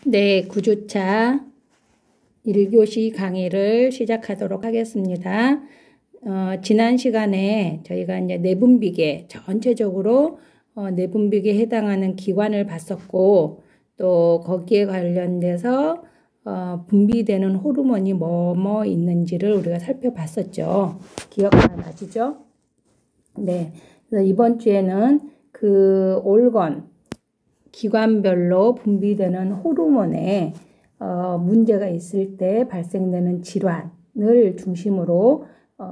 네, 9주차 1교시 강의를 시작하도록 하겠습니다. 지난 시간에 저희가 이제 내분비계, 전체적으로 내분비계에 해당하는 기관을 봤었고, 또 거기에 관련돼서 분비되는 호르몬이 뭐 있는지를 우리가 살펴봤었죠. 기억나시죠? 네, 그래서 이번 주에는 그 올건, 기관별로 분비되는 호르몬에 문제가 있을 때 발생되는 질환을 중심으로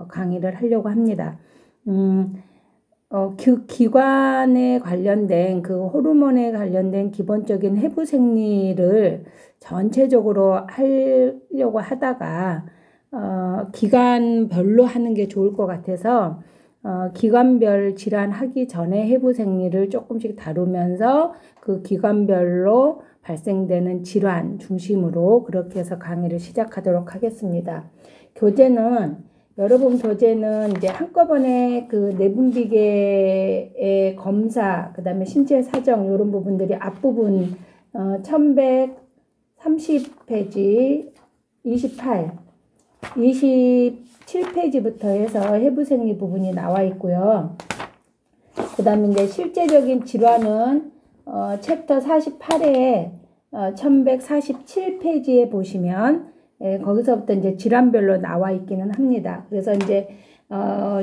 강의를 하려고 합니다. 그 기관에 관련된 그 호르몬에 관련된 기본적인 해부 생리를 전체적으로 하려고 하다가 기관별로 하는 게 좋을 것 같아서 기관별 질환 하기 전에 해부 생리를 조금씩 다루면서 그 기관별로 발생되는 질환 중심으로 그렇게 해서 강의를 시작하도록 하겠습니다. 여러분 교재는 이제 한꺼번에 그 내분비계의 검사, 그 다음에 신체 사정 이런 부분들이 앞부분 1130페이지 27페이지부터 해서 해부생리 부분이 나와 있고요. 그 다음에 이제 실제적인 질환은 챕터 48에 1147페이지에 보시면 거기서부터 이제 질환별로 나와 있기는 합니다. 그래서 이제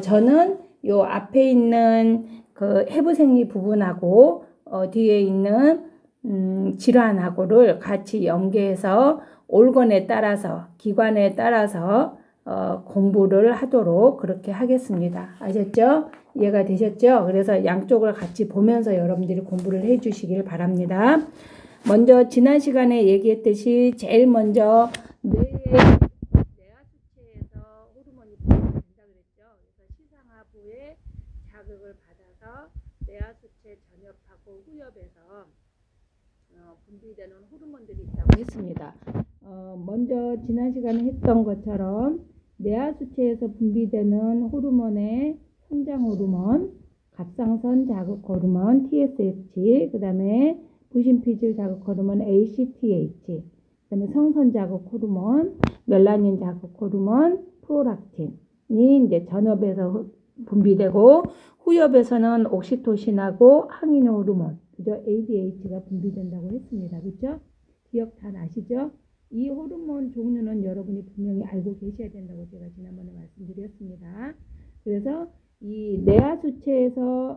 저는 요 앞에 있는 그 해부생리 부분하고 뒤에 있는 질환하고를 같이 연계해서 올건에 따라서 기관에 따라서 공부를 하도록 그렇게 하겠습니다. 아셨죠? 이해가 되셨죠? 그래서 양쪽을 같이 보면서 여러분들이 공부를 해 주시길 바랍니다. 먼저 지난 시간에 얘기했듯이 제일 먼저 뇌하수체에서 호르몬이 분비된다 그랬죠. 그래서 시상하부에 자극을 받아서 뇌하수체 전엽하고 후엽에서 분비되는 호르몬들이 있다고 했습니다. 먼저 지난 시간에 했던 것처럼 뇌하수체에서 분비되는 호르몬의 성장 호르몬, 갑상선 자극 호르몬 TSH, 그 다음에 부신피질 자극 호르몬 ACTH, 그 다음에 성선 자극 호르몬, 멜라닌 자극 호르몬 프롤락틴이 이제 전엽에서 분비되고, 후엽에서는 옥시토신하고 항인 호르몬, 그죠? ADH가 분비된다고 했습니다. 그죠? 기억 다 나시죠? 이 호르몬 종류는 여러분이 분명히 알고 계셔야 된다고 제가 지난번에 말씀드렸습니다. 그래서 이 뇌하수체에서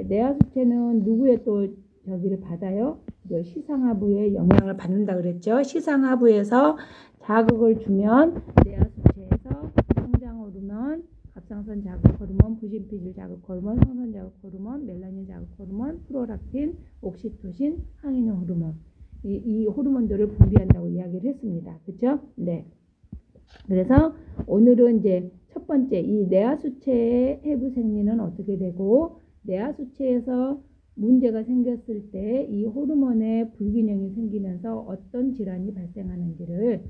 뇌하수체는 누구의 또 저기를 받아요? 시상하부에 영향을 받는다 그랬죠. 시상하부에서 자극을 주면 뇌하수체에서 성장 호르몬, 갑상선 자극 호르몬, 부신피질 자극 호르몬, 성선 자극 호르몬, 멜라닌 자극 호르몬, 프롤락틴, 옥시토신, 항인 호르몬, 이 호르몬들을 분비한다고 이야기를 했습니다. 그렇죠? 네. 그래서 오늘은 이제 첫 번째 이 뇌하수체의 해부 생리는 어떻게 되고, 뇌하수체에서 문제가 생겼을 때 이 호르몬의 불균형이 생기면서 어떤 질환이 발생하는지를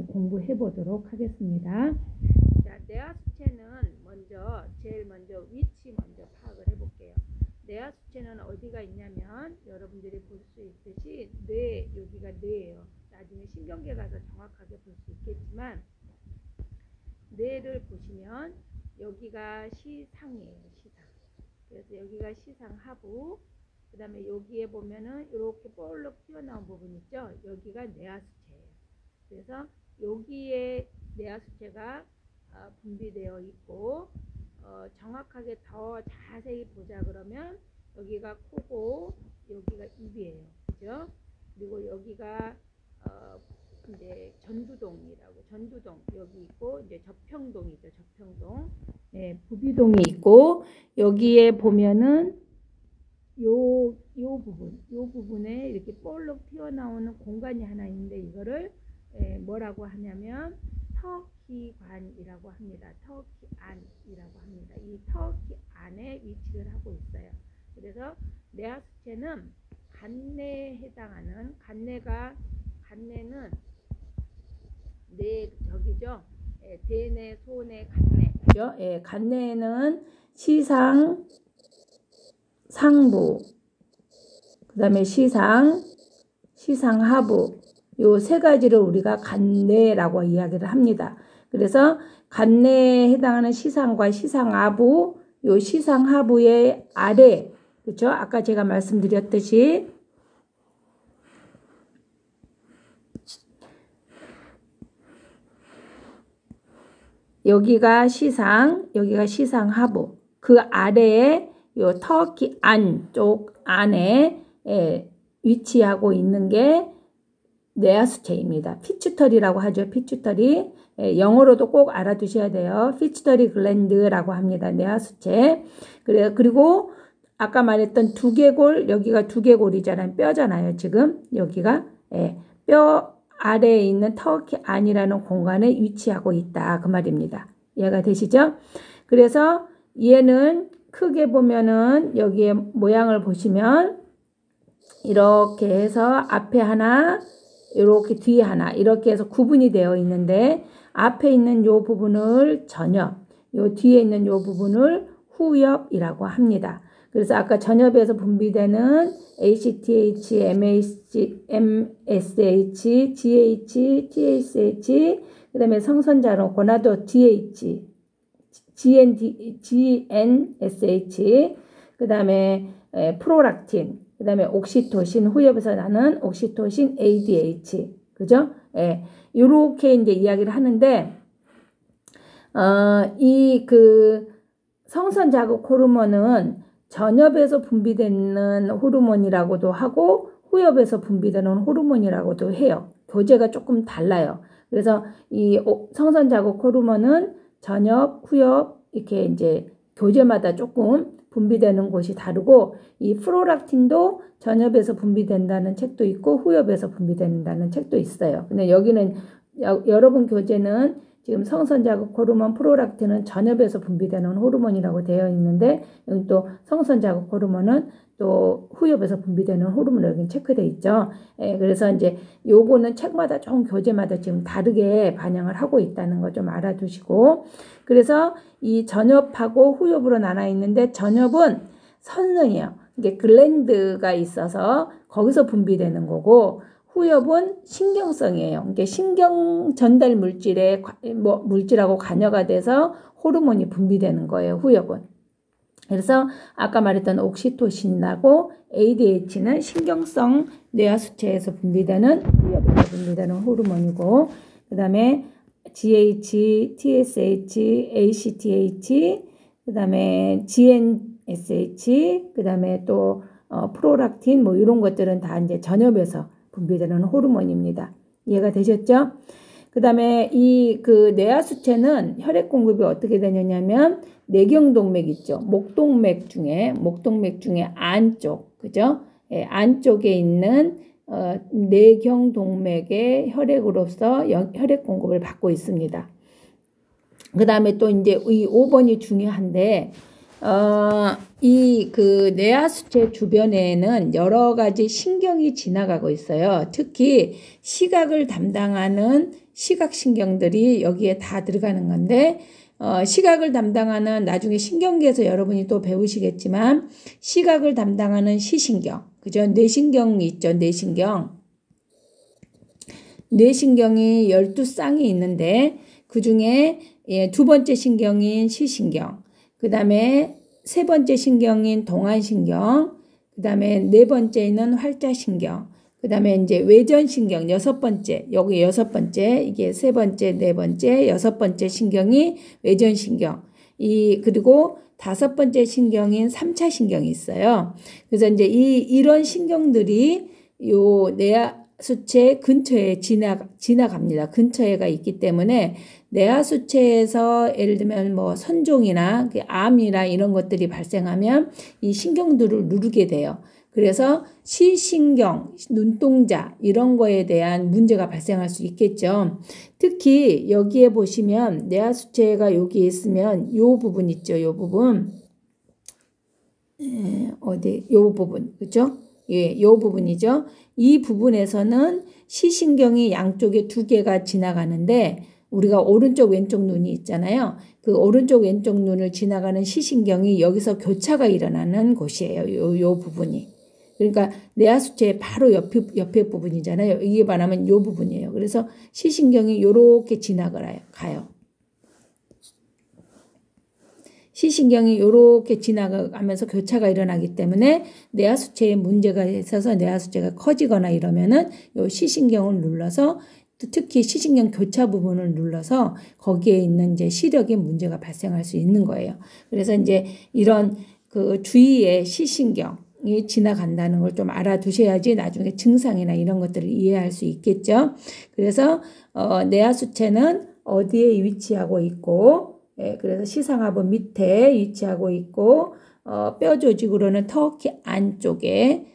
공부해 보도록 하겠습니다. 자, 뇌하수체는 제일 먼저 위치 먼저 파악을 해볼게요. 뇌하수체는 어디가 있냐면 여러분들이 볼 수 있듯이 여기가 뇌예요. 나중에 신경계 가서 정확하게 볼 수 있겠지만 뇌를 보시면 여기가 시상이에요. 시상. 그래서 여기가 시상하부, 그 다음에 여기에 보면은 이렇게 볼록 튀어나온 부분 있죠. 여기가 뇌하수체예요. 그래서 여기에 뇌하수체가 분비되어 있고, 정확하게 더 자세히 보자 그러면 여기가 코고 여기가 입이에요. 그죠? 그리고 여기가 이제 전두동 여기 있고, 이제 접평동이죠. 접평동. 네, 부비동이 있고, 여기에 보면은 요 부분에 이렇게 볼록 튀어나오는 공간이 하나 있는데 이거를 뭐라고 하냐면 턱기관이라고 합니다. 턱기안이라고 합니다. 이 턱기 안에 위치를 하고 있어요. 그래서 뇌하수체는 간내에 해당하는, 간내는 저기죠. 대뇌, 소뇌, 간내. 그죠? 간내에는 시상, 상부, 그 다음에 시상, 시상하부 요 세 가지를 우리가 간내라고 이야기를 합니다. 그래서 간내에 해당하는 시상과 시상하부, 요 시상하부의 아래, 그렇죠? 아까 제가 말씀드렸듯이 여기가 시상, 여기가 시상하부. 그 아래에 요 터키 안쪽 안에 위치하고 있는 게 뇌하수체입니다. 피추터리라고 하죠. 피추터리. 영어로도 꼭 알아두셔야 돼요. 피추터리 글랜드라고 합니다. 뇌하수체. 그리고 아까 말했던 두개골, 여기가 두개골이잖아요. 뼈잖아요. 지금 여기가 뼈 아래에 있는 터키 안이라는 공간에 위치하고 있다. 그 말입니다. 이해가 되시죠? 그래서 얘는 크게 보면은 여기에 모양을 보시면 이렇게 해서 앞에 하나, 이렇게 뒤에 하나 이렇게 해서 구분이 되어 있는데 앞에 있는 요 부분을 전엽, 요 뒤에 있는 요 부분을 후엽이라고 합니다. 그래서 아까 전엽에서 분비되는 ACTH, MSH, GH, TSH, 그 다음에 성선자로 고나도 DH, GNSH, 그 다음에 프로락틴, 그 다음에 옥시토신, 후엽에서 나는 옥시토신 ADH, 그죠? 요렇게 이제 이야기를 하는데, 이 성선 자극 호르몬은 전엽에서 분비되는 호르몬이라고도 하고 후엽에서 분비되는 호르몬이라고도 해요. 교제가 조금 달라요. 그래서 이 성선 자극 호르몬은 전엽, 후엽 이렇게 이제 교제마다 조금 분비되는 곳이 다르고 이 프로락틴도 전엽에서 분비된다는 책도 있고 후엽에서 분비된다는 책도 있어요. 근데 여기는 여러분 교재는 지금 성선 자극 호르몬 프로락틴은 전엽에서 분비되는 호르몬이라고 되어 있는데 여기 또 성선 자극 호르몬은 또 후엽에서 분비되는 호르몬으로 여기 체크되어 있죠. 그래서 이제 요거는 책마다 좀 교재마다 지금 다르게 반영을 하고 있다는 거 좀 알아두시고 그래서 이 전엽하고 후엽으로 나눠 있는데 전엽은 선성이에요. 이게 글랜드가 있어서 거기서 분비되는 거고 후엽은 신경성이에요. 이게 신경 전달 물질에 물질하고 관여가 돼서 호르몬이 분비되는 거예요. 후엽은. 그래서 아까 말했던 옥시토신하고 ADH는 신경성 뇌하수체에서 분비되는 후엽에서 분비되는 호르몬이고 그 다음에 GH, TSH, ACTH, 그 다음에 GNSH, 그 다음에 또 프로락틴 뭐 이런 것들은 다 이제 전엽에서 분비되는 호르몬입니다. 이해가 되셨죠? 그 다음에 이 뇌하수체는 혈액 공급이 어떻게 되냐면 내경동맥 있죠. 목동맥 중에 안쪽, 그죠? 안쪽에 있는 내경동맥의 혈액으로서 혈액 공급을 받고 있습니다. 그 다음에 또 이제 이 5번이 중요한데, 이 뇌하수체 주변에는 여러 가지 신경이 지나가고 있어요. 특히 시각을 담당하는 시각신경들이 여기에 다 들어가는 건데, 시각을 담당하는 나중에 신경계에서 여러분이 또 배우시겠지만, 시각을 담당하는 시신경, 그죠? 뇌신경이 있죠, 뇌신경. 뇌신경이 12쌍이 있는데, 그 중에 두 번째 신경인 시신경, 그 다음에 세 번째 신경인 동안신경, 그 다음에 네 번째는 활자신경, 그 다음에 이제 외전신경 여섯 번째, 여기 여섯 번째, 이게 세 번째, 네 번째, 여섯 번째 신경이 외전신경, 그리고 다섯 번째 신경인 3차 신경이 있어요. 그래서 이제 이런 신경들이 요 뇌하수체 근처에 지나갑니다. 근처에가 있기 때문에 뇌하수체에서 예를 들면 뭐 선종이나 암이나 이런 것들이 발생하면 이 신경들을 누르게 돼요. 그래서 시신경, 눈동자 이런 거에 대한 문제가 발생할 수 있겠죠. 특히 여기에 보시면 뇌하수체가 여기 있으면 요 부분 있죠. 요 부분. 요 부분. 그렇죠? 예, 요 부분이죠. 이 부분에서는 시신경이 양쪽에 두 개가 지나가는데 우리가 오른쪽 왼쪽 눈이 있잖아요. 그 오른쪽 왼쪽 눈을 지나가는 시신경이 여기서 교차가 일어나는 곳이에요. 요 부분이. 그러니까 뇌하수체의 바로 옆에 부분이잖아요. 이게 말하면 이 부분이에요. 그래서 시신경이 이렇게 가요. 시신경이 이렇게 지나가면서 교차가 일어나기 때문에 뇌하수체에 문제가 있어서 뇌하수체가 커지거나 이러면은 요 시신경을 눌러서 특히 시신경 교차 부분을 눌러서 거기에 있는 이제 시력에 문제가 발생할 수 있는 거예요. 그래서 이제 이런 그 주위에 시신경이 지나간다는 걸 좀 알아두셔야지 나중에 증상이나 이런 것들을 이해할 수 있겠죠. 그래서 뇌하수체는 어디에 위치하고 있고, 그래서 시상하부 밑에 위치하고 있고, 뼈 조직으로는 터키 안쪽에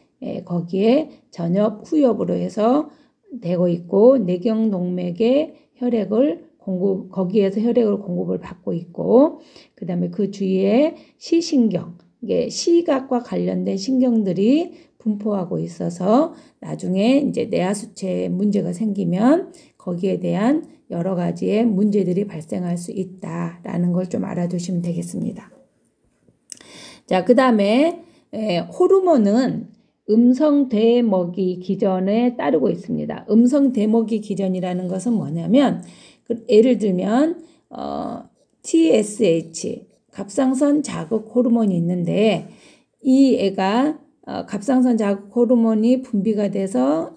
거기에 전엽 후엽으로 해서 되고 있고, 뇌경동맥에 거기에서 혈액을 공급을 받고 있고, 그 다음에 그 주위에 시신경, 이게 시각과 관련된 신경들이 분포하고 있어서 나중에 이제 뇌하수체에 문제가 생기면 거기에 대한 여러 가지의 문제들이 발생할 수 있다라는 걸 좀 알아두시면 되겠습니다. 자, 그 다음에 호르몬은 음성 대먹이 기전에 따르고 있습니다. 음성 대먹이 기전이라는 것은 뭐냐면 예를 들면 TSH 갑상선 자극 호르몬이 있는데 이 애가 갑상선 자극 호르몬이 분비가 돼서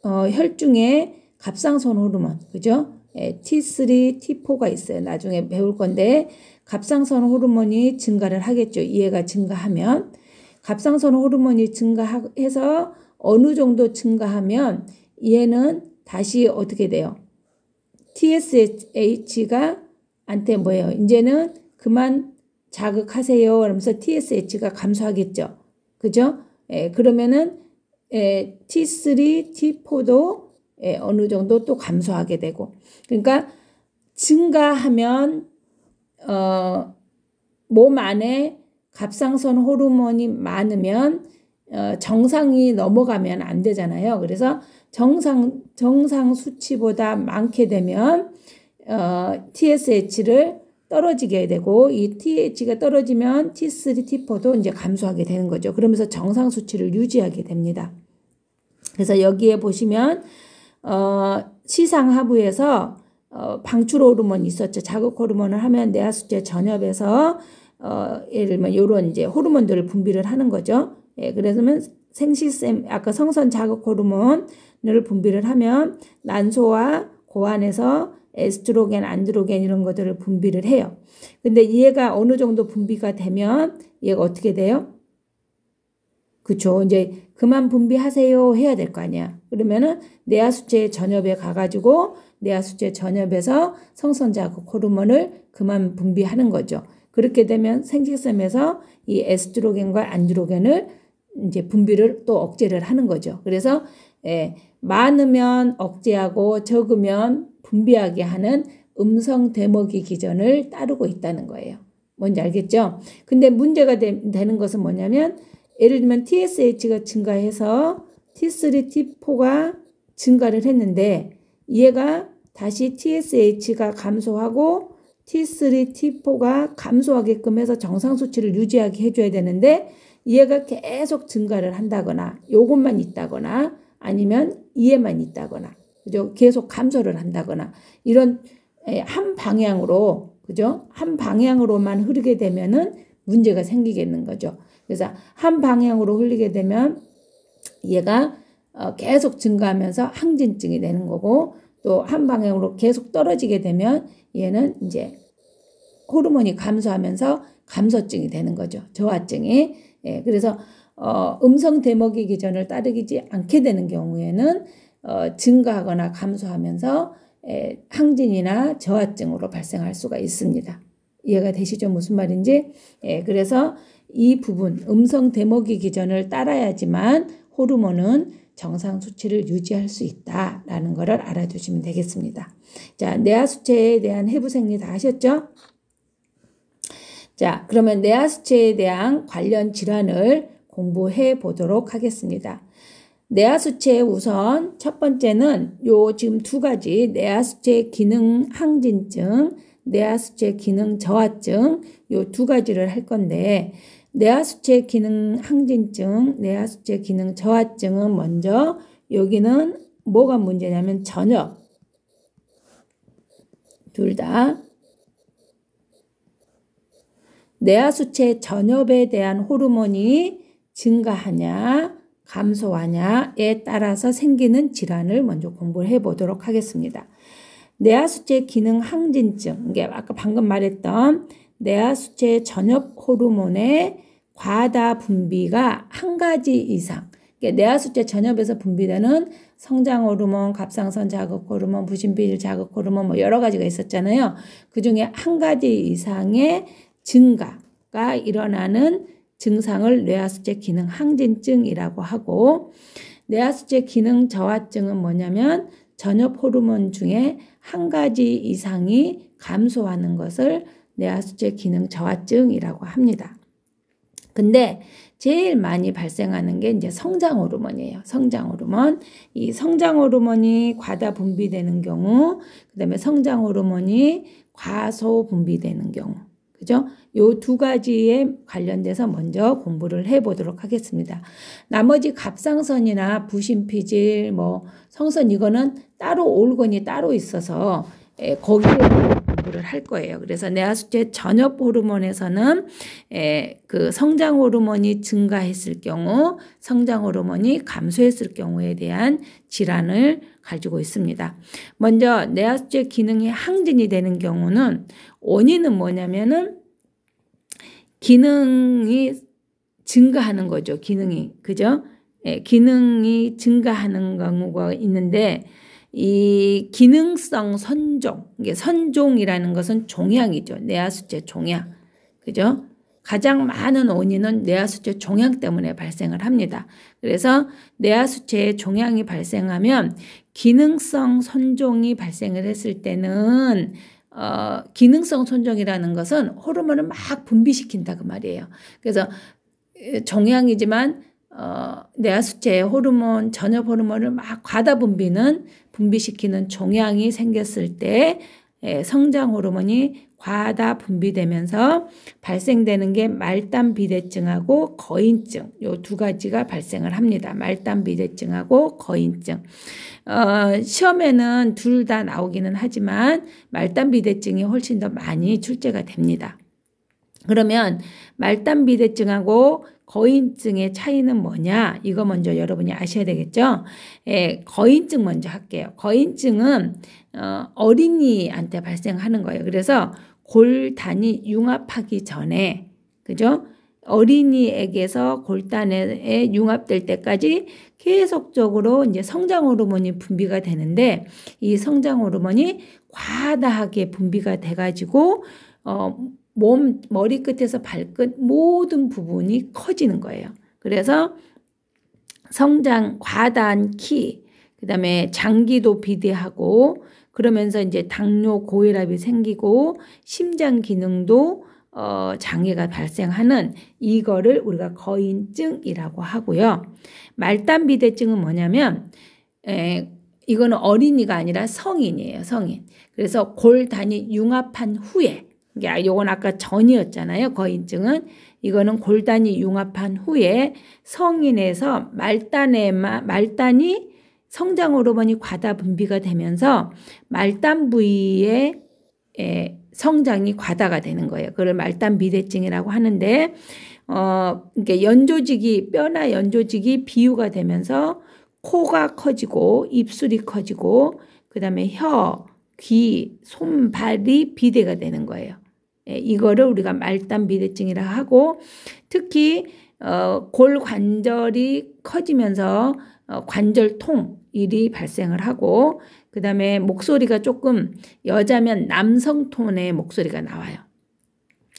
혈중에 갑상선 호르몬, 그죠? T3, T4가 있어요. 나중에 배울 건데 갑상선 호르몬이 증가를 하겠죠. 이 애가 증가하면 갑상선 호르몬이 증가해서 어느 정도 증가하면 얘는 다시 어떻게 돼요? TSH가 한테 뭐예요? 이제는 그만 자극하세요. 그러면서 TSH가 감소하겠죠. 그죠? 그러면은 T3, T4도 어느 정도 또 감소하게 되고. 그러니까 증가하면 몸 안에 갑상선 호르몬이 많으면 정상이 넘어가면 안 되잖아요. 그래서 정상 수치보다 많게 되면 TSH를 떨어지게 되고 이 TH가 떨어지면 T3, T4도 이제 감소하게 되는 거죠. 그러면서 정상 수치를 유지하게 됩니다. 그래서 여기에 보시면 시상하부에서 방출 호르몬이 있었죠. 자극 호르몬을 하면 뇌하수체 전엽에서 예를 들면 이런 이제 호르몬들을 분비를 하는 거죠. 그래서면 생시샘 아까 성선 자극 호르몬을 분비를 하면 난소와 고안에서 에스트로겐, 안드로겐 이런 것들을 분비를 해요. 근데 얘가 어느 정도 분비가 되면 얘가 어떻게 돼요? 그쵸. 이제 그만 분비하세요 해야 될 거 아니야. 그러면은 뇌하수체 전엽에 가가지고 뇌하수체 전엽에서 성선 자극 호르몬을 그만 분비하는 거죠. 그렇게 되면 생식샘에서 이 에스트로겐과 안드로겐을 이제 분비를 또 억제를 하는 거죠. 그래서 많으면 억제하고 적으면 분비하게 하는 음성 대먹이 기전을 따르고 있다는 거예요. 뭔지 알겠죠? 근데 문제가 되는 것은 뭐냐면 예를 들면 TSH가 증가해서 T3, T4가 증가를 했는데 얘가 다시 TSH가 감소하고 T3, T4가 감소하게끔 해서 정상 수치를 유지하게 해줘야 되는데 얘가 계속 증가를 한다거나 요것만 있다거나 아니면 얘만 있다거나 그죠? 계속 감소를 한다거나 이런 한 방향으로 그죠? 한 방향으로만 흐르게 되면은 문제가 생기겠는 거죠. 그래서 한 방향으로 흘리게 되면 얘가 계속 증가하면서 항진증이 되는 거고 또 한 방향으로 계속 떨어지게 되면 얘는 이제 호르몬이 감소하면서 감소증이 되는 거죠. 저하증이. 그래서 음성 대먹이 기전을 따르지 않게 되는 경우에는 증가하거나 감소하면서 항진이나 저하증으로 발생할 수가 있습니다. 이해가 되시죠? 무슨 말인지? 그래서 이 부분 음성 대먹이 기전을 따라야지만 호르몬은 정상 수치를 유지할 수 있다라는 것을 알아두시면 되겠습니다. 자, 뇌하수체에 대한 해부생리 다 하셨죠? 자, 그러면 뇌하수체에 대한 관련 질환을 공부해 보도록 하겠습니다. 뇌하수체 우선 첫 번째는 요 지금 두 가지 뇌하수체 기능 항진증, 뇌하수체 기능 저하증 요 두 가지를 할 건데 뇌하수체 기능 항진증, 뇌하수체 기능 저하증은 먼저 여기는 뭐가 문제냐면 전엽. 둘 다 뇌하수체 전엽에 대한 호르몬이 증가하냐 감소하냐에 따라서 생기는 질환을 먼저 공부를 해보도록 하겠습니다. 뇌하수체 기능 항진증, 이게 아까 방금 말했던 뇌하수체 전엽 호르몬의 과다 분비가 한 가지 이상, 뇌하수체 전엽에서 분비되는 성장 호르몬, 갑상선 자극 호르몬, 부신비질 자극 호르몬 뭐 여러 가지가 있었잖아요. 그 중에 한 가지 이상의 증가가 일어나는 증상을 뇌하수체 기능 항진증이라고 하고, 뇌하수체 기능 저하증은 뭐냐면 전엽 호르몬 중에 한 가지 이상이 감소하는 것을 뇌하수체 기능 저하증이라고 합니다. 근데 제일 많이 발생하는 게 이제 성장 호르몬이에요. 성장 호르몬. 이 성장 호르몬이 과다 분비되는 경우, 그다음에 성장 호르몬이 과소 분비되는 경우. 그죠? 요 두 가지에 관련돼서 먼저 공부를 해보도록 하겠습니다. 나머지 갑상선이나 부신피질, 뭐 성선 이거는 따로 올건이 따로 있어서 거기에 공부를 할 거예요. 그래서 뇌하수체 전엽 호르몬에서는 그 성장 호르몬이 증가했을 경우, 성장 호르몬이 감소했을 경우에 대한 질환을 가지고 있습니다. 먼저 뇌하수체 기능이 항진이 되는 경우는 원인은 뭐냐면은 기능이 증가하는 거죠. 기능이. 그죠? 기능이 증가하는 경우가 있는데 이 기능성 선종, 이게 선종이라는 것은 종양이죠. 뇌하수체 종양. 그죠? 가장 많은 원인은 뇌하수체 종양 때문에 발생을 합니다. 그래서 뇌하수체에 종양이 발생하면 기능성 선종이 발생을 했을 때는 기능성 선종이라는 것은 호르몬을 막 분비시킨다 그 말이에요. 그래서 종양이지만 뇌하수체에 호르몬, 전엽 호르몬을 막 과다 분비시키는 종양이 생겼을 때 성장 호르몬이 과다 분비되면서 발생되는 게 말단 비대증하고 거인증, 요 두 가지가 발생을 합니다. 말단 비대증하고 거인증. 시험에는 둘 다 나오기는 하지만 말단 비대증이 훨씬 더 많이 출제가 됩니다. 그러면 말단 비대증하고 거인증의 차이는 뭐냐? 이거 먼저 여러분이 아셔야 되겠죠? 거인증 먼저 할게요. 거인증은 어린이한테 발생하는 거예요. 그래서 골단이 융합하기 전에, 그죠? 어린이에게서 골단에 융합될 때까지 계속적으로 이제 성장 호르몬이 분비가 되는데, 이 성장 호르몬이 과다하게 분비가 돼가지고 머리 끝에서 발끝 모든 부분이 커지는 거예요. 그래서 성장 과다한 키, 그다음에 장기도 비대하고, 그러면서 이제 당뇨 고혈압이 생기고 심장 기능도 장애가 발생하는 이거를 우리가 거인증이라고 하고요. 말단 비대증은 뭐냐면 이거는 어린이가 아니라 성인이에요. 성인. 그래서 골단이 융합한 후에, 요건 아까 전이었잖아요. 거인증은. 이거는 골단이 융합한 후에 성인에서 말단이 성장 호르몬이 과다 분비가 되면서 말단 부위의 성장이 과다가 되는 거예요. 그걸 말단 비대증이라고 하는데, 그러니까 뼈나 연조직이 비유가 되면서 코가 커지고 입술이 커지고 그다음에 혀, 귀, 손, 발이 비대가 되는 거예요. 이거를 우리가 말단 비대증이라 하고, 특히 골 관절이 커지면서 관절통 일이 발생을 하고, 그 다음에 목소리가 조금 여자면 남성 톤의 목소리가 나와요.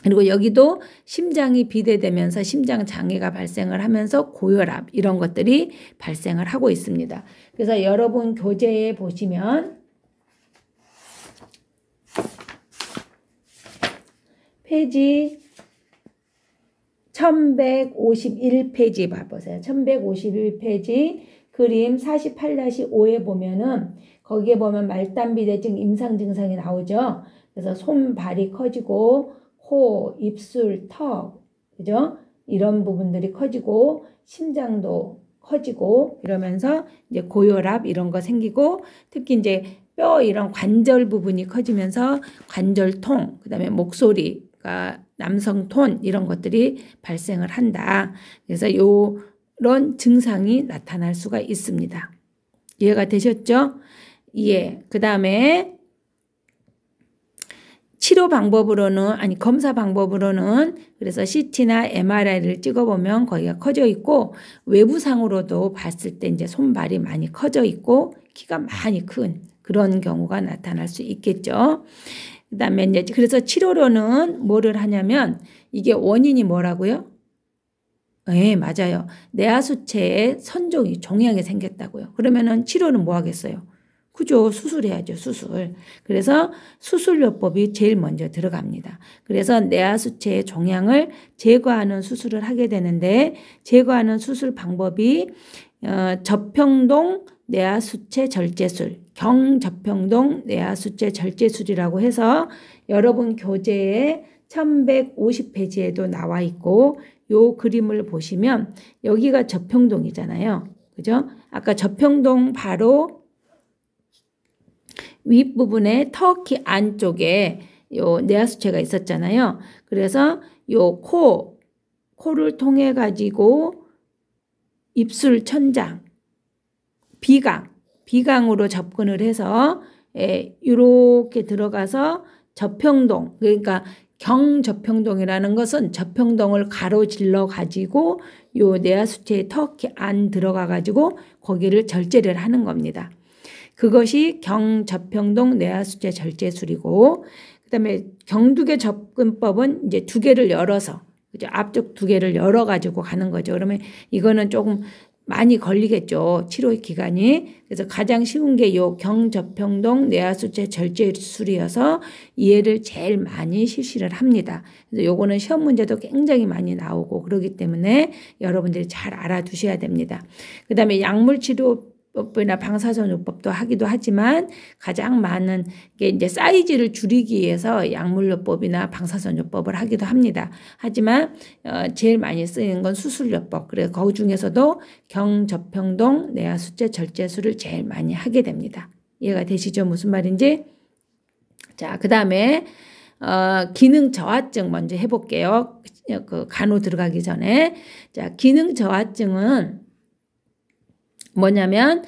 그리고 여기도 심장이 비대되면서 심장 장애가 발생을 하면서 고혈압 이런 것들이 발생을 하고 있습니다. 그래서 여러분 교재에 보시면 페이지 1151페이지 봐보세요. 1151페이지 그림 48-5에 보면은 거기에 보면 말단 비대증 임상 증상이 나오죠. 그래서 손, 발이 커지고 코, 입술, 턱, 그죠? 이런 부분들이 커지고 심장도 커지고 이러면서 이제 고혈압 이런 거 생기고 특히 이제 뼈 이런 관절 부분이 커지면서 관절통, 그다음에 목소리가 남성 톤 이런 것들이 발생을 한다. 그래서 이런 증상이 나타날 수가 있습니다. 이해가 되셨죠? 예. 그다음에 치료 방법으로는 검사 방법으로는 그래서 CT나 MRI를 찍어보면 거기가 커져 있고 외부상으로도 봤을 때 이제 손발이 많이 커져 있고 키가 많이 큰 그런 경우가 나타날 수 있겠죠. 그다음에 이제 그래서 치료로는 뭐를 하냐면 이게 원인이 뭐라고요? 네, 맞아요. 뇌하수체에 선종이 종양이 생겼다고요. 그러면은 치료는 뭐 하겠어요? 그죠? 수술해야죠, 수술. 그래서 수술요법이 제일 먼저 들어갑니다. 그래서 뇌하수체의 종양을 제거하는 수술을 하게 되는데 제거하는 수술 방법이 저평동 뇌하수체 절제술, 경저평동 뇌하수체 절제술이라고 해서 여러분 교재에 1150페이지에도 나와 있고 요 그림을 보시면 여기가 저평동이잖아요. 그죠? 아까 저평동 바로 윗부분에 터키 안쪽에 요 뇌하수체가 있었잖아요. 그래서 요 코를 통해 가지고 입술 천장, 비강으로 접근을 해서 이렇게 들어가서 저평동, 그러니까 경저평동이라는 것은 저평동을 가로질러 가지고 요 뇌하수체의 터키 안 들어가 가지고 거기를 절제를 하는 겁니다. 그것이 경저평동 뇌하수체 절제술이고 그다음에 경두개 접근법은 이제 두 개를 열어서 그죠? 앞쪽 두 개를 열어 가지고 가는 거죠. 그러면 이거는 조금 많이 걸리겠죠. 치료 기간이. 그래서 가장 쉬운 게 요 경저평동 뇌하수체 절제술이어서 이해를 제일 많이 실시를 합니다. 그래서 요거는 시험 문제도 굉장히 많이 나오고 그러기 때문에 여러분들이 잘 알아두셔야 됩니다. 그다음에 약물치료법이나 방사선요법도 하기도 하지만 가장 많은 게 이제 사이즈를 줄이기 위해서 약물요법이나 방사선요법을 하기도 합니다. 하지만 제일 많이 쓰이는 건 수술요법. 그래서 그 중에서도 경저평동 뇌하수체 절제술을 제일 많이 하게 됩니다. 이해가 되시죠? 무슨 말인지? 자, 그다음에 기능 저하증 먼저 해볼게요. 그 간호 들어가기 전에. 자, 기능 저하증은 뭐냐면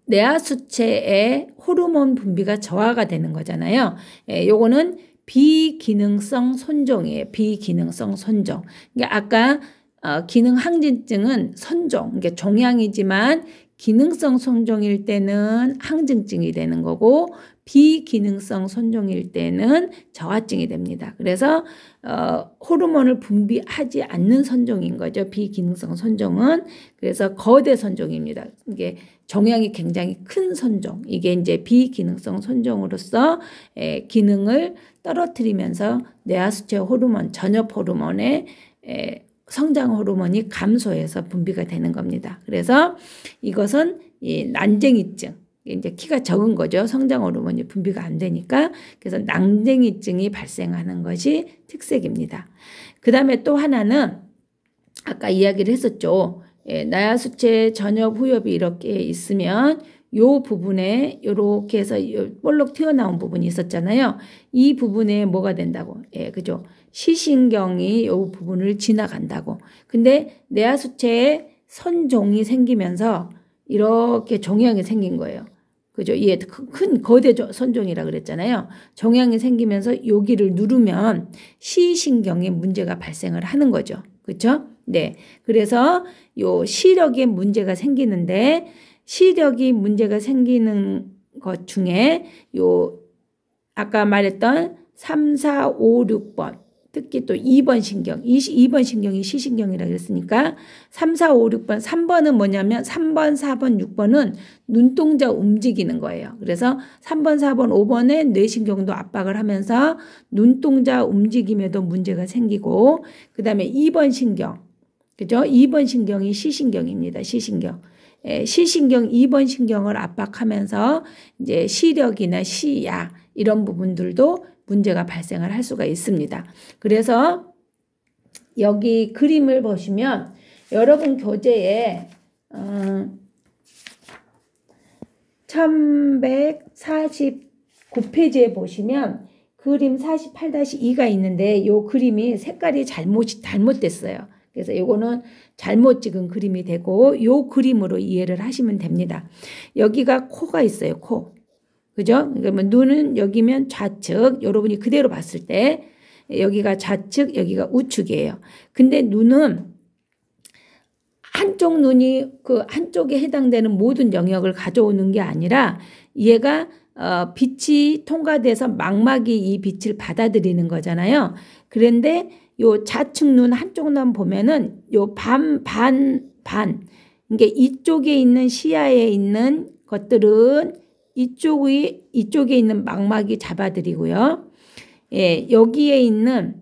뇌하수체의 호르몬 분비가 저하가 되는 거잖아요. 요거는 비기능성 손종이에요. 비기능성 손종. 그러니까 아까 기능 항진증은 손종, 그러니까 종양이지만 기능성 손종일 때는 항진증이 되는 거고 비기능성 손종일 때는 저하증이 됩니다. 그래서 호르몬을 분비하지 않는 손종인 거죠. 비기능성 손종은. 그래서 거대 손종입니다. 이게 종양이 굉장히 큰 손종. 이게 이제 비기능성 손종으로서 기능을 떨어뜨리면서 뇌하수체 호르몬, 전엽 호르몬의 성장 호르몬이 감소해서 분비가 되는 겁니다. 그래서 이것은 이 난쟁이증, 이제 키가 적은 거죠. 성장 호르몬이 분비가 안 되니까. 그래서 난쟁이증이 발생하는 것이 특색입니다. 그 다음에 또 하나는 아까 이야기를 했었죠. 뇌하수체 전엽 후엽이 이렇게 있으면 요 부분에 이렇게 해서 볼록 튀어나온 부분이 있었잖아요. 이 부분에 뭐가 된다고? 그죠? 시신경이 이 부분을 지나간다고. 근데 뇌하수체에 선종이 생기면서 이렇게 종양이 생긴 거예요. 그죠? 이게 큰 거대 선종이라 그랬잖아요. 종양이 생기면서 여기를 누르면 시신경에 문제가 발생을 하는 거죠. 그렇죠? 네. 그래서 요 시력에 문제가 생기는데 시력이 문제가 생기는 것 중에 요 아까 말했던 3, 4, 5, 6번 특히 또 2번 신경, 2번 신경이 시신경이라고 했으니까 3, 4, 5, 6번, 3번은 뭐냐면 3번, 4번, 6번은 눈동자 움직이는 거예요. 그래서 3번, 4번, 5번에 뇌신경도 압박을 하면서 눈동자 움직임에도 문제가 생기고 그 다음에 2번 신경, 그죠? 2번 신경이 시신경입니다. 시신경. 시신경 2번 신경을 압박하면서 이제 시력이나 시야 이런 부분들도 문제가 발생을 할 수가 있습니다. 그래서 여기 그림을 보시면 여러분 교재에 1149페이지에 보시면 그림 48-2가 있는데 이 그림이 색깔이 잘못됐어요. 그래서 이거는 잘못 찍은 그림이 되고 이 그림으로 이해를 하시면 됩니다. 여기가 코가 있어요. 코. 그죠? 그러면 눈은 여기면 좌측, 여러분이 그대로 봤을 때 여기가 좌측, 여기가 우측이에요. 근데 눈은 한쪽 눈이 그 한쪽에 해당되는 모든 영역을 가져오는 게 아니라 얘가 빛이 통과돼서 망막이 이 빛을 받아들이는 거잖아요. 그런데 요 좌측 눈 한쪽 눈 보면은 요 반. 이게 이쪽에 있는 시야에 있는 것들은 이쪽에 있는 망막이 잡아들이고요. 예, 여기에 있는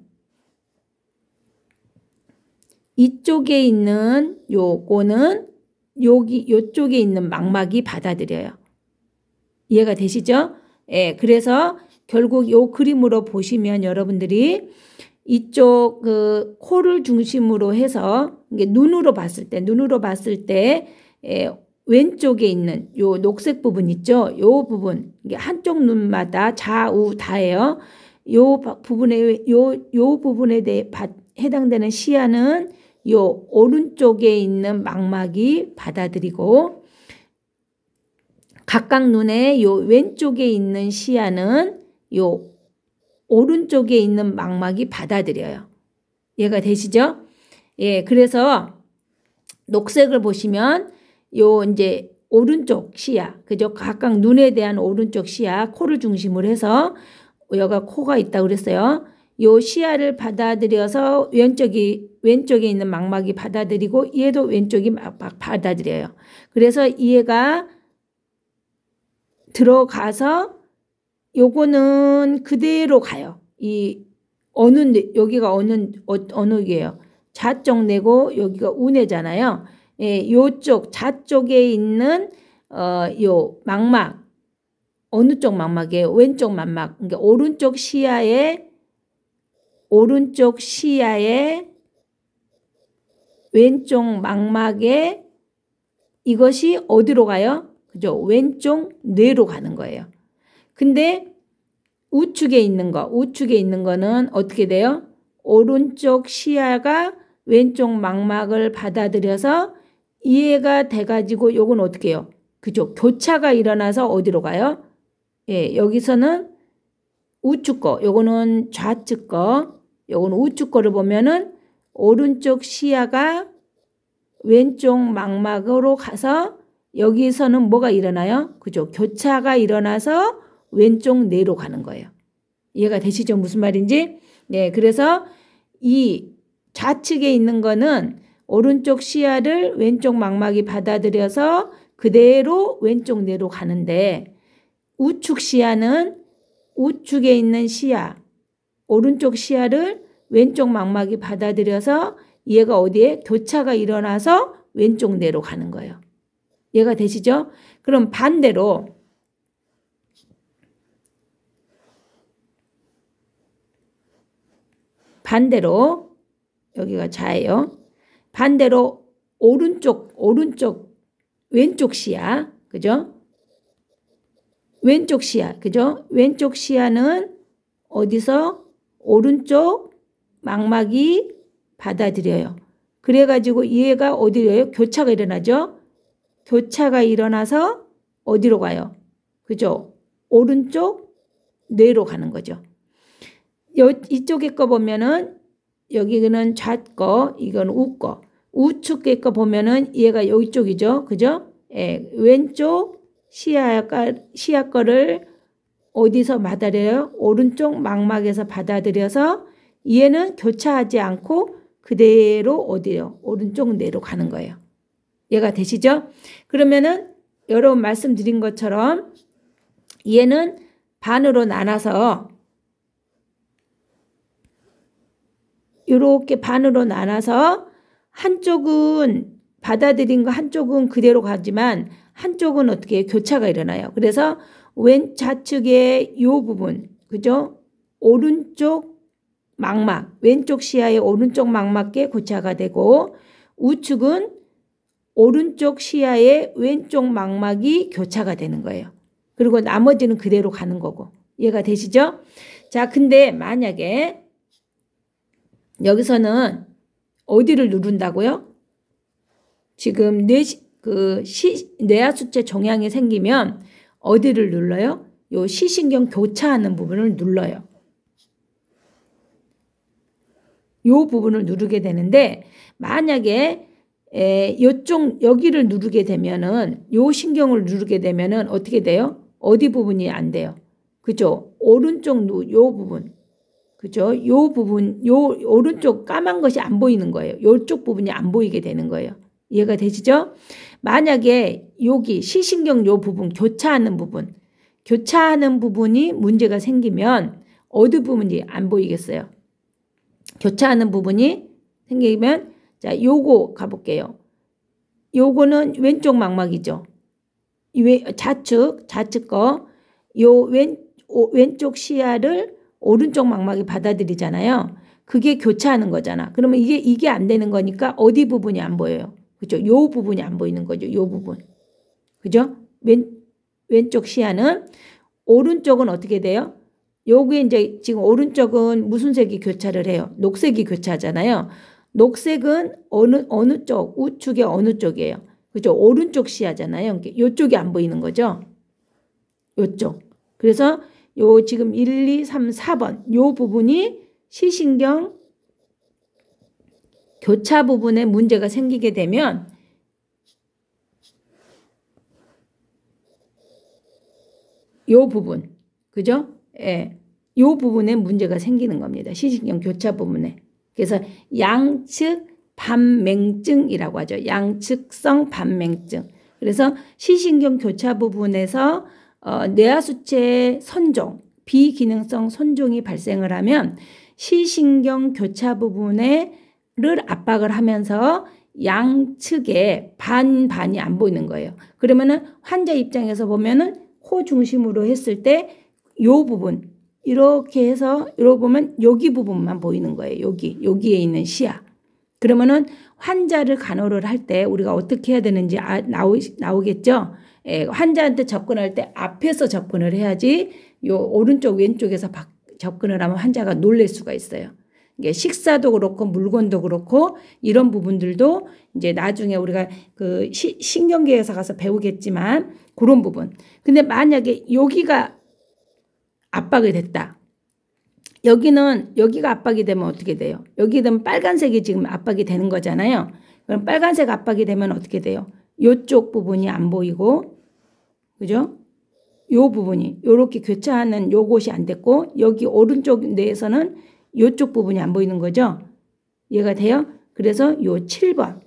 이쪽에 있는 요거는 요쪽에 있는 망막이 받아들여요. 이해가 되시죠? 예, 그래서 결국 요 그림으로 보시면 여러분들이 이쪽 그 코를 중심으로 해서 이게 눈으로 봤을 때 왼쪽에 있는 요 녹색 부분 있죠? 요 부분 이게 한쪽 눈마다 좌우 다예요. 요 부분에 대해 해당되는 시야는 요 오른쪽에 있는 망막이 받아들이고 각각 눈의 요 왼쪽에 있는 시야는 요 오른쪽에 있는 망막이 받아들여요. 이해가 되시죠? 예, 그래서 녹색을 보시면 요 이제 오른쪽 시야, 그죠? 각각 눈에 대한 오른쪽 시야, 코를 중심으로 해서 여기가 코가 있다고 그랬어요. 요 시야를 받아들여서 왼쪽에 있는 망막이 받아들이고 얘도 왼쪽이 받아들여요. 그래서 얘가 들어가서 요거는 그대로 가요. 여기가 어느 게요? 좌쪽 내고 여기가 우내잖아요. 예, 요쪽 좌쪽에 있는 요 망막 어느 쪽 망막이에요? 왼쪽 망막. 그러니까 오른쪽 시야에 왼쪽 망막에 이것이 어디로 가요? 그죠? 왼쪽 뇌로 가는 거예요. 근데 우측에 있는 거는 어떻게 돼요? 오른쪽 시야가 왼쪽 망막을 받아들여서 이해가 돼가지고 요건 어떻게 해요? 그죠? 교차가 일어나서 어디로 가요? 예, 여기서는 우측 거, 요거는 좌측 거, 요거는 우측 거를 보면은 오른쪽 시야가 왼쪽 망막으로 가서 여기서는 뭐가 일어나요? 그죠? 교차가 일어나서 왼쪽 뇌로 가는 거예요. 이해가 되시죠? 무슨 말인지? 네, 그래서 이 좌측에 있는 거는 오른쪽 시야를 왼쪽 망막이 받아들여서 그대로 왼쪽 뇌로 가는데 우측 시야는 우측에 있는 시야, 오른쪽 시야를 왼쪽 망막이 받아들여서 얘가 어디에 교차가 일어나서 왼쪽 뇌로 가는 거예요. 이해가 되시죠? 그럼 반대로 여기가 좌예요. 반대로 왼쪽 시야, 그죠? 왼쪽 시야, 그죠? 왼쪽 시야는 어디서 오른쪽 망막이 받아들여요. 그래가지고 얘가 어디로요? 교차가 일어나죠? 교차가 일어나서 어디로 가요? 그죠? 오른쪽 뇌로 가는 거죠. 이쪽에 거 보면은 여기는 좌거, 이건 우거. 우측에 거 보면은 얘가 이쪽이죠. 그죠? 예, 왼쪽 시야 거를 어디서 받아들여요? 오른쪽 망막에서 받아들여서 얘는 교차하지 않고 그대로 어디요? 오른쪽 뇌로 가는 거예요. 이해가 되시죠? 그러면은 여러분 말씀드린 것처럼 얘는 반으로 나눠서 이렇게 반으로 나눠서 한쪽은 받아들인 거 한쪽은 그대로 가지만 한쪽은 어떻게 해요? 교차가 일어나요. 그래서 왼 좌측의 요 부분, 그죠? 오른쪽 망막, 왼쪽 시야의 오른쪽 망막계 교차가 되고 우측은 오른쪽 시야의 왼쪽 망막이 교차가 되는 거예요. 그리고 나머지는 그대로 가는 거고. 이해가 되시죠? 자, 근데 만약에 여기서는 어디를 누른다고요? 지금 뇌하수체 종양이 생기면 어디를 눌러요? 요 시신경 교차하는 부분을 눌러요. 요 부분을 누르게 되는데 만약에 여기를 누르게 되면은 요 신경을 누르게 되면은 어떻게 돼요? 어디 부분이 안 돼요? 그죠? 오른쪽 요 부분. 그죠? 요 부분, 요 오른쪽 까만 것이 안 보이는 거예요. 요쪽 부분이 안 보이게 되는 거예요. 이해가 되시죠? 만약에 여기 시신경 요 부분, 교차하는 부분이 문제가 생기면 어디 부분이 안 보이겠어요? 교차하는 부분이 생기면 자, 요거 가볼게요. 요거는 왼쪽 망막이죠. 좌측 거, 요 왼쪽 시야를 오른쪽 망막이 받아들이잖아요. 그게 교차하는 거잖아. 그러면 이게 안 되는 거니까 어디 부분이 안 보여요? 그죠? 요 부분이 안 보이는 거죠. 요 부분. 그죠? 왼쪽 시야는 오른쪽은 어떻게 돼요? 여기 이제 지금 오른쪽은 무슨 색이 교차를 해요? 녹색이 교차하잖아요. 녹색은 어느 쪽, 우측의 어느 쪽이에요? 그죠? 오른쪽 시야잖아요. 이쪽이 안 보이는 거죠. 요쪽. 그래서 요 지금 1, 2, 3, 4번 요 부분이 시신경 교차 부분에 문제가 생기게 되면 요 부분, 그죠? 예. 요 부분에 문제가 생기는 겁니다. 시신경 교차 부분에. 그래서 양측 반맹증이라고 하죠. 양측성 반맹증. 그래서 시신경 교차 부분에서 뇌하수체 선종, 비기능성 선종이 발생을 하면 시신경 교차 부분을 압박을 하면서 양측에 반이 안 보이는 거예요. 그러면은 환자 입장에서 보면은 코 중심으로 했을 때 요 부분 이렇게 해서 이러고 보면 여기 부분만 보이는 거예요. 여기에 있는 시야. 그러면은 환자를 간호를 할 때 우리가 어떻게 해야 되는지 나오겠죠? 환자한테 접근할 때 앞에서 접근을 해야지 요 오른쪽 왼쪽에서 접근을 하면 환자가 놀랄 수가 있어요. 이게 식사도 그렇고 물건도 그렇고 이런 부분들도 이제 나중에 우리가 그 신경계에서 가서 배우겠지만 그런 부분. 근데 만약에 여기가 압박이 됐다. 여기가 압박이 되면 어떻게 돼요? 여기 되면 빨간색이 지금 압박이 되는 거잖아요. 그럼 빨간색 압박이 되면 어떻게 돼요? 요쪽 부분이 안 보이고, 그죠? 요 부분이, 요렇게 교차하는 요곳이 안 됐고, 여기 오른쪽 뇌에서는 요쪽 부분이 안 보이는 거죠? 이해가 돼요? 그래서 요 7번.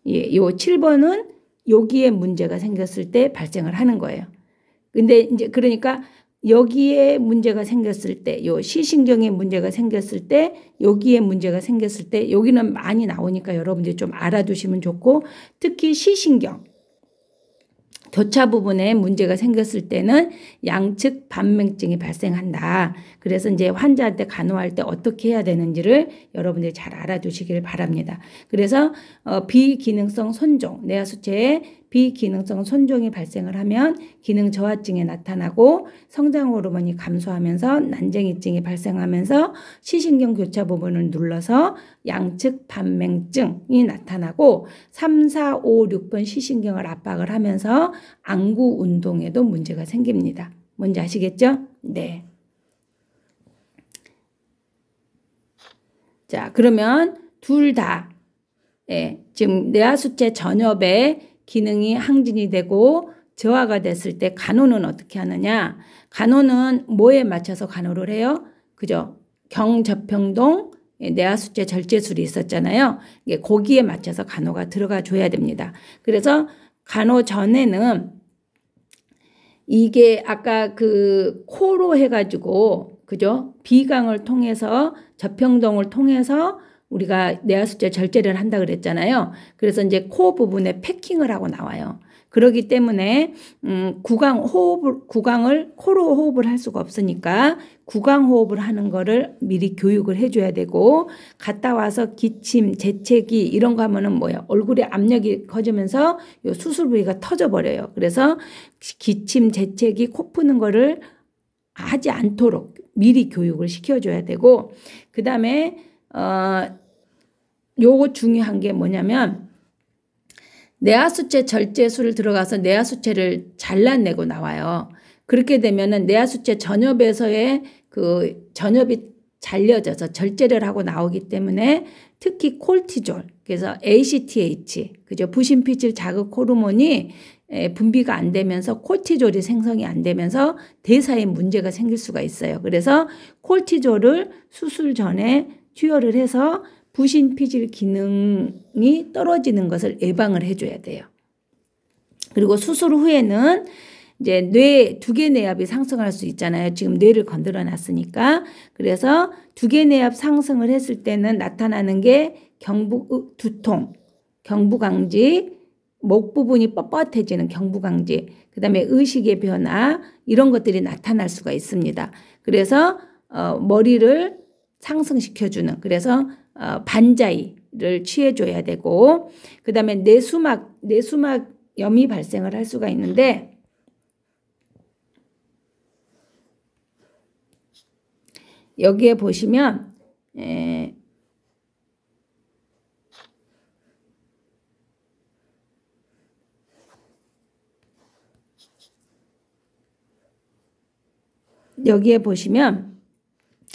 예, 요 7번은 여기에 문제가 생겼을 때 발생을 하는 거예요. 근데 이제 그러니까 여기에 문제가 생겼을 때, 요 시신경에 문제가 생겼을 때, 여기에 문제가 생겼을 때, 여기는 많이 나오니까 여러분들이 좀 알아두시면 좋고, 특히 시신경, 교차 부분에 문제가 생겼을 때는 양측 반맹증이 발생한다. 그래서 이제 환자한테 간호할 때 어떻게 해야 되는지를 여러분들이 잘 알아두시길 바랍니다. 그래서 비기능성 손종, 뇌하수체에 비기능성 손종이 발생을 하면 기능 저하증이 나타나고 성장 호르몬이 감소하면서 난쟁이증이 발생하면서 시신경 교차 부분을 눌러서 양측 반맹증이 나타나고 3, 4, 5, 6번 시신경을 압박을 하면서 안구 운동에도 문제가 생깁니다. 뭔지 아시겠죠? 네. 자, 그러면 둘 다 지금 뇌하수체 전엽에 기능이 항진이 되고 저하가 됐을 때 간호는 어떻게 하느냐? 간호는 뭐에 맞춰서 간호를 해요? 그죠? 경저평동 뇌하수체 절제술이 있었잖아요. 거기에 맞춰서 간호가 들어가 줘야 됩니다. 그래서 간호 전에는 이게 아까 그 코로 해가지고 그죠? 비강을 통해서 저평동을 통해서 우리가 뇌하수체 절제를 한다 그랬잖아요. 그래서 이제 코 부분에 패킹을 하고 나와요. 그렇기 때문에 구강을 코로 호흡을 할 수가 없으니까 구강 호흡을 하는 거를 미리 교육을 해줘야 되고, 갔다 와서 기침, 재채기 이런 거 하면은 뭐야, 얼굴에 압력이 커지면서 요 수술 부위가 터져버려요. 그래서 기침, 재채기, 코 푸는 거를 하지 않도록 미리 교육을 시켜줘야 되고, 그 다음에 요거 중요한 게 뭐냐면, 내하수체 절제술을 들어가서 내하수체를 잘라내고 나와요. 그렇게 되면은 내하수체 전엽에서의 그 전엽이 잘려져서 절제를 하고 나오기 때문에 특히 콜티졸, 그래서 ACTH, 그죠? 부신피질 자극 호르몬이 분비가 안 되면서 콜티졸이 생성이 안 되면서 대사에 문제가 생길 수가 있어요. 그래서 콜티졸을 수술 전에 투여를 해서 부신피질 기능이 떨어지는 것을 예방을 해줘야 돼요. 그리고 수술 후에는 이제 뇌 두개 내압이 상승할 수 있잖아요. 지금 뇌를 건드려 놨으니까. 그래서 두개 내압 상승을 했을 때는 나타나는 게 두통, 경부강직, 목 부분이 뻣뻣해지는 경부강직, 그 다음에 의식의 변화, 이런 것들이 나타날 수가 있습니다. 그래서 머리를 상승시켜주는, 그래서 반자이를 취해줘야 되고, 그 다음에 내수막염이 발생을 할 수가 있는데, 여기에 보시면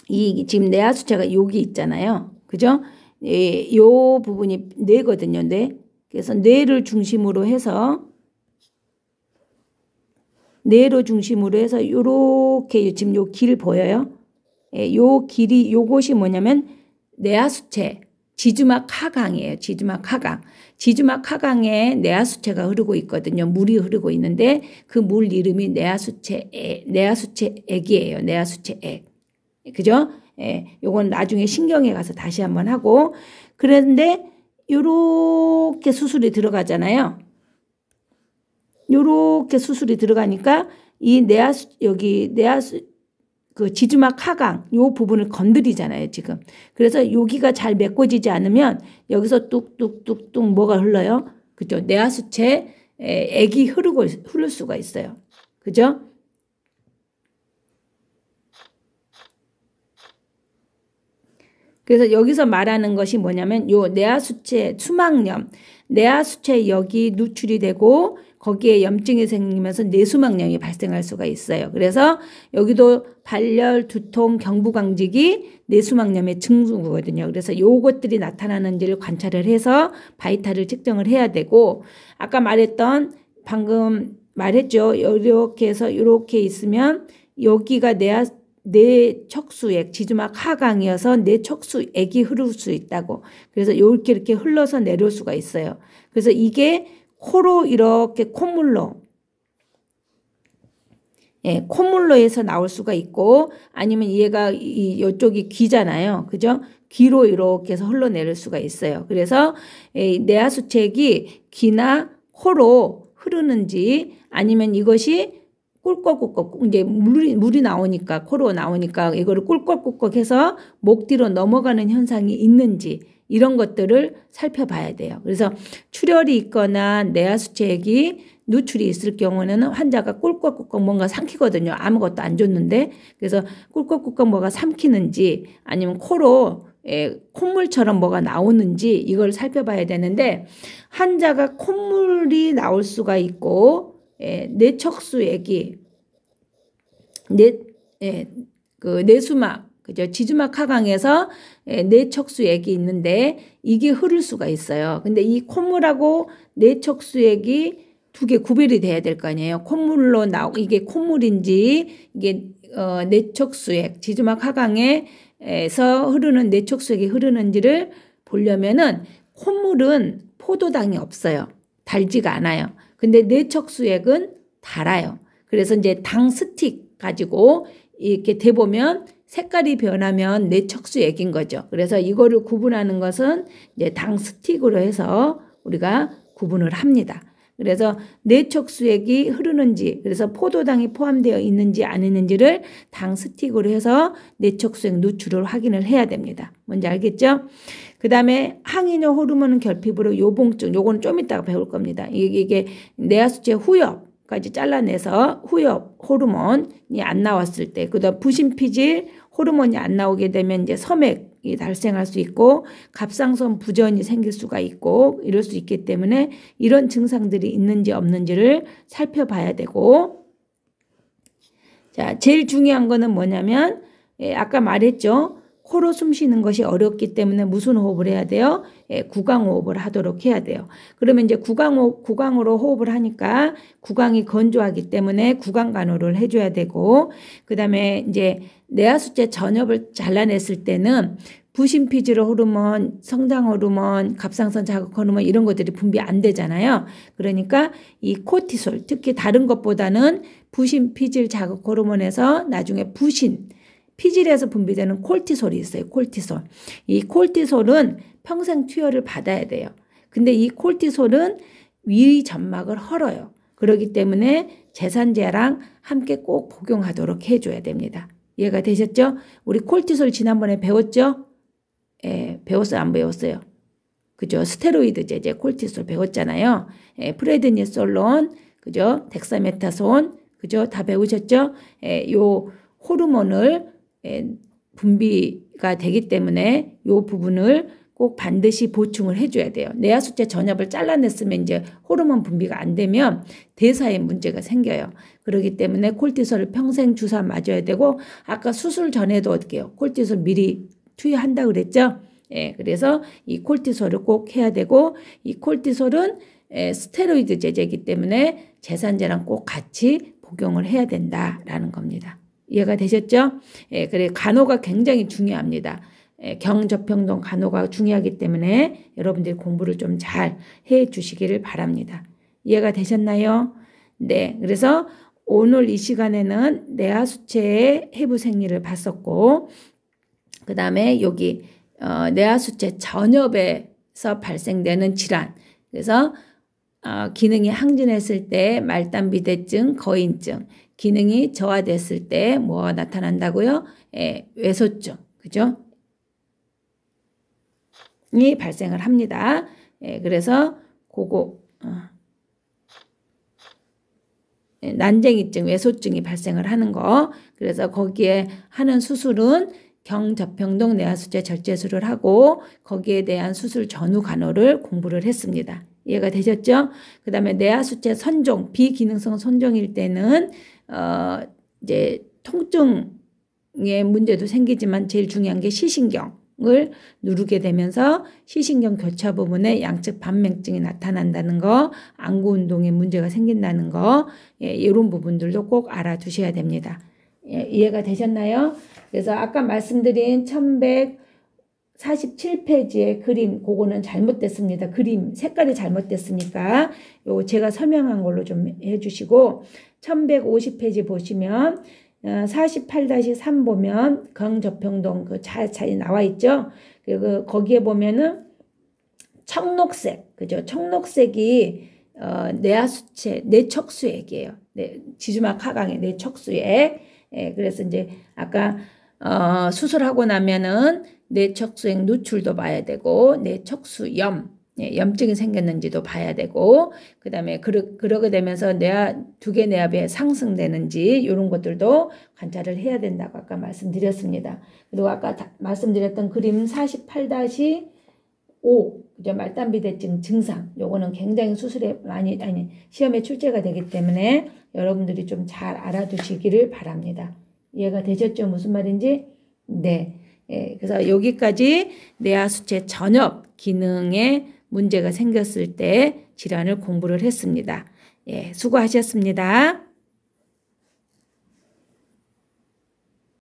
이 지금 내하수체가 여기 있잖아요. 그죠? 요 부분이 뇌거든요. 뇌. 그래서 뇌를 중심으로 해서 요렇게 지금 요 길 보여요? 요 길이, 요곳이 뭐냐면 내하수체, 지주막 하강이에요. 지주막 하강. 지주막 하강에 내하수체가 흐르고 있거든요. 물이 흐르고 있는데 그 물 이름이 내하수체액이에요. 내하수체액. 그죠? 요건 나중에 신경에 가서 다시 한번 하고, 그런데 요렇게 수술이 들어가잖아요. 요렇게 수술이 들어가니까 이 그 지주막 하강 요 부분을 건드리잖아요, 지금. 그래서 여기가 잘 메꿔지지 않으면 여기서 뚝뚝뚝뚝 뭐가 흘러요? 그죠? 내하수체 액이 흐를 수가 있어요. 그죠? 그래서 여기서 말하는 것이 뭐냐면 요 내하수체 수막염, 내하수체 역이 누출이 되고 거기에 염증이 생기면서 내수막염이 발생할 수가 있어요. 그래서 여기도 발열, 두통, 경부강직이 내수막염의 증후거든요. 그래서 요것들이 나타나는지를 관찰을 해서 바이탈을 측정을 해야 되고, 아까 방금 말했죠. 이렇게 해서 이렇게 있으면 여기가 뇌척수액, 지주막 하강이어서 뇌척수액이 흐를 수 있다고. 그래서 이렇게 흘러서 내려올 수가 있어요. 그래서 이게 코로 이렇게 콧물로에서 나올 수가 있고, 아니면 얘가 이쪽이 귀잖아요. 그죠? 귀로 이렇게 해서 흘러내릴 수가 있어요. 그래서 내하수체액이 귀나 코로 흐르는지, 아니면 이것이 꿀꺽꿀꺽 이제 물이 나오니까, 코로 나오니까 이거를 꿀꺽꿀꺽 해서 목 뒤로 넘어가는 현상이 있는지, 이런 것들을 살펴봐야 돼요. 그래서 출혈이 있거나 내하수체액이 누출이 있을 경우는 환자가 꿀꺽꿀꺽 뭔가 삼키거든요. 아무것도 안 줬는데. 그래서 꿀꺽꿀꺽 뭐가 삼키는지, 아니면 코로 콧물처럼 뭐가 나오는지, 이걸 살펴봐야 되는데, 환자가 콧물이 나올 수가 있고, 뇌척수액이 내수막, 그죠? 지주막 하강에서 뇌척수액이 있는데 이게 흐를 수가 있어요. 근데 이 콧물하고 뇌척수액이 두 개 구별이 돼야 될 거 아니에요. 이게 콧물인지, 이게 뇌척수액, 지주막 하강에서 흐르는 뇌척수액이 흐르는지를 보려면은, 콧물은 포도당이 없어요. 달지가 않아요. 근데 뇌척수액은 달아요. 그래서 이제 당 스틱 가지고 이렇게 대보면 색깔이 변하면 뇌척수액인 거죠. 그래서 이거를 구분하는 것은 이제 당 스틱으로 해서 우리가 구분을 합니다. 그래서 내척수액이 흐르는지, 그래서 포도당이 포함되어 있는지 안 있는지를 당 스틱으로 해서 내척수액 누출을 확인을 해야 됩니다. 뭔지 알겠죠? 그 다음에 항이뇨 호르몬 결핍으로 요봉증, 요거는 좀 이따가 배울 겁니다. 이게 내하수체 후엽까지 잘라내서 후엽 호르몬이 안 나왔을 때, 그 다음 부신피질 호르몬이 안 나오게 되면 이제 섬액이 발생할 수 있고 갑상선 부전이 생길 수가 있고 이럴 수 있기 때문에 이런 증상들이 있는지 없는지를 살펴봐야 되고, 자, 제일 중요한 거는 뭐냐면, 아까 말했죠. 코로 숨 쉬는 것이 어렵기 때문에 무슨 호흡을 해야 돼요? 구강호흡을 하도록 해야 돼요. 그러면 이제 구강으로 호흡을 하니까 구강이 건조하기 때문에 구강간호를 해줘야 되고, 그 다음에 이제 내하수체 전엽을 잘라냈을 때는 부신피질 호르몬, 성장 호르몬, 갑상선 자극 호르몬 이런 것들이 분비 안 되잖아요. 그러니까 이 코티솔, 특히 다른 것보다는 부신피질 자극 호르몬에서 나중에 피질에서 분비되는 콜티솔이 있어요. 콜티솔. 이 콜티솔은 평생 투여를 받아야 돼요. 근데 이 콜티솔은 위 점막을 헐어요. 그렇기 때문에 제산제랑 함께 꼭 복용하도록 해줘야 됩니다. 이해가 되셨죠? 우리 콜티솔 지난번에 배웠죠? 배웠어요? 안 배웠어요? 그죠? 스테로이드 제제 콜티솔 배웠잖아요. 프레드니솔론, 그죠? 덱사메타손, 그죠? 다 배우셨죠? 요 호르몬을 분비가 되기 때문에 이 부분을 꼭 반드시 보충을 해줘야 돼요. 내하수체 전엽을 잘라냈으면 이제 호르몬 분비가 안 되면 대사에 문제가 생겨요. 그렇기 때문에 콜티솔을 평생 주사 맞아야 되고, 아까 수술 전에도 어떻게 해요? 콜티솔 미리 투여한다 그랬죠? 그래서 이 콜티솔을 꼭 해야 되고, 이 콜티솔은 스테로이드 제제이기 때문에 제산제랑 꼭 같이 복용을 해야 된다라는 겁니다. 이해가 되셨죠? 그래, 간호가 굉장히 중요합니다. 경저평동 간호가 중요하기 때문에 여러분들이 공부를 좀 잘 해 주시기를 바랍니다. 이해가 되셨나요? 네, 그래서 오늘 이 시간에는 내하수체의 해부 생리를 봤었고, 그 다음에 여기 내하수체 전엽에서 발생되는 질환, 그래서 기능이 항진했을 때 말단비대증, 거인증, 기능이 저하됐을 때 뭐가 나타난다고요? 외소증, 그죠? 이 발생을 합니다. 그래서 그거 난쟁이증, 외소증이 발생을 하는 거. 그래서 거기에 하는 수술은 경저평동 내하수체 절제술을 하고 거기에 대한 수술 전후 간호를 공부를 했습니다. 이해가 되셨죠? 그 다음에 내하수체 선종, 비기능성 선종일 때는 이제 통증의 문제도 생기지만 제일 중요한 게 시신경을 누르게 되면서 시신경 교차 부분에 양측 반맹증이 나타난다는 거, 안구 운동에 문제가 생긴다는 거, 이런 부분들도 꼭 알아두셔야 됩니다. 이해가 되셨나요? 그래서 아까 말씀드린 1147페이지의 그림, 그거는 잘못됐습니다. 그림 색깔이 잘못됐으니까 요 제가 설명한 걸로 좀 해주시고, 1150페이지 보시면 48-3 보면 경저평동 그 자세히 나와 있죠. 그리고 거기에 보면은 청록색, 그죠? 청록색이 내하수체, 내척수액이에요. 지주막 하강의 내척수액. 그래서 이제 아까 수술하고 나면은 내척수액 누출도 봐야 되고, 내척수염, 염증이 생겼는지도 봐야 되고, 그 다음에 그러게 되면서 두 개 내압이 상승되는지 이런 것들도 관찰을 해야 된다고 아까 말씀드렸습니다. 그리고 아까 말씀드렸던 그림 48-5, 그죠? 말단비대증 증상, 요거는 굉장히 수술에 시험에 출제가 되기 때문에 여러분들이 좀 잘 알아두시기를 바랍니다. 이해가 되셨죠? 무슨 말인지? 네. 그래서 여기까지 내하수체 전엽 기능에 문제가 생겼을 때 질환을 공부를 했습니다. 수고하셨습니다.